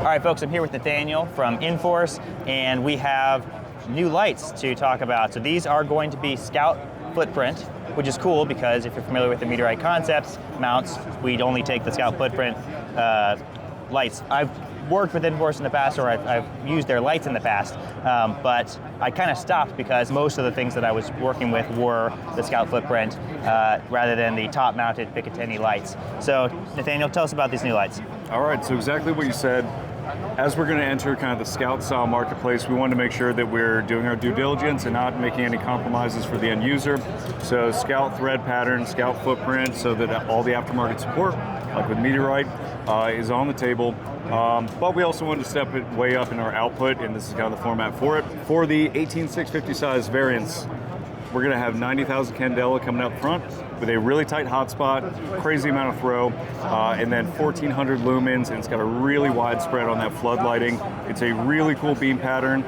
All right, folks, I'm here with Nathaniel from Inforce, and we have new lights to talk about. So these are going to be Scout footprint, which is cool because if you're familiar with the Meteorite Concepts mounts, we'd only take the Scout footprint lights. I've worked with Inforce in the past, or I've used their lights in the past, but I kind of stopped because most of the things that I was working with were the Scout footprint rather than the top-mounted Picatinny lights. So Nathaniel, tell us about these new lights. All right, so exactly what you said. As we're going to enter kind of the Scout style marketplace, we wanted to make sure that we're doing our due diligence and not making any compromises for the end user. So Scout thread pattern, Scout footprint, so that all the aftermarket support, like with Meteorite, is on the table. But we also wanted to step it way up in our output, and this is kind of the format for it. For the 18650 size variants, we're going to have 90,000 Candela coming out front with a really tight hotspot, crazy amount of throw, and then 1,400 lumens, and it's got a really wide spread on that flood lighting. It's a really cool beam pattern.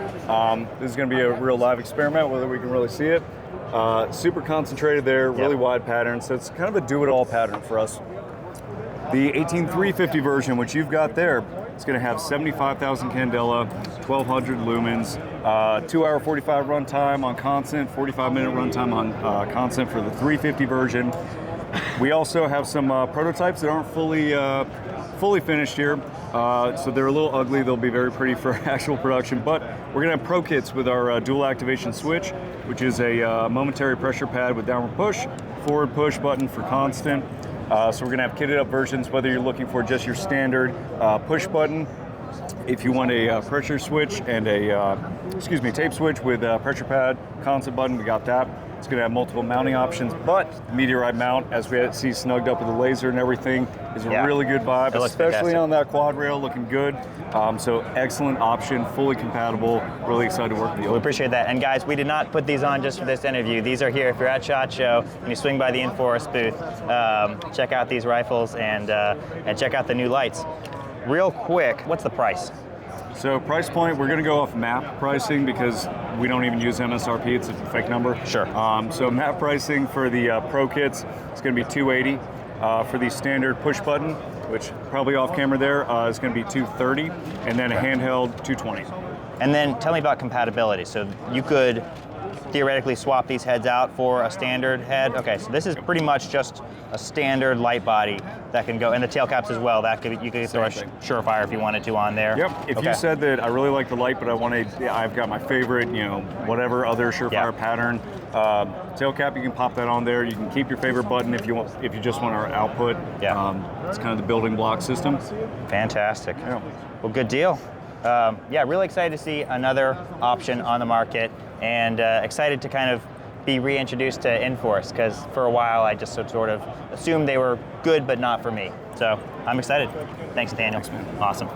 This is going to be a real live experiment, whether we can really see it. Super concentrated there, really wide pattern, so it's kind of a do-it-all pattern for us. The 18350 version, which you've got there, it's going to have 75,000 Candela, 1,200 lumens, 2-hour 45 runtime on constant, 45-minute runtime on constant for the 350 version. We also have some prototypes that aren't fully finished here, so they're a little ugly. They'll be very pretty for actual production, but we're going to have pro kits with our dual activation switch, which is a momentary pressure pad with downward push, forward push button for constant. So we're going to have kitted up versions, whether you're looking for just your standard push button. If you want a pressure switch and a tape switch with a pressure pad, constant button, we got that. It's going to have multiple mounting options, but the Meteorite mount, as we see snugged up with the laser and everything, is a really good vibe, especially on that quad rail, looking good. So excellent option, fully compatible, really excited to work with you. We appreciate that. And guys, we did not put these on just for this interview. These are here if you're at SHOT Show and you swing by the Inforce booth. Check out these rifles and check out the new lights. Real quick, what's the price? So price point, we're going to go off map pricing because we don't even use MSRP. It's a fake number. Sure. So map pricing for the Pro kits, it's going to be $280. For the standard push button, which probably off camera there, is going to be $230, and then a handheld $220. And then tell me about compatibility. So you could theoretically swap these heads out for a standard head. Okay, so this is pretty much just a standard light body that can go, and the tail caps as well. That could, you could throw a Surefire if you wanted to on there. Yep. If you said that I really like the light, but I've got my favorite, whatever other Surefire pattern tail cap, you can pop that on there. You can keep your favorite button if you just want our output. It's kind of the building block system. Fantastic. Well, good deal. Really excited to see another option on the market, and excited to kind of be reintroduced to Inforce, because for a while I just sort of assumed they were good but not for me. So I'm excited. Thanks, Nathaniel. Thanks, man. Awesome.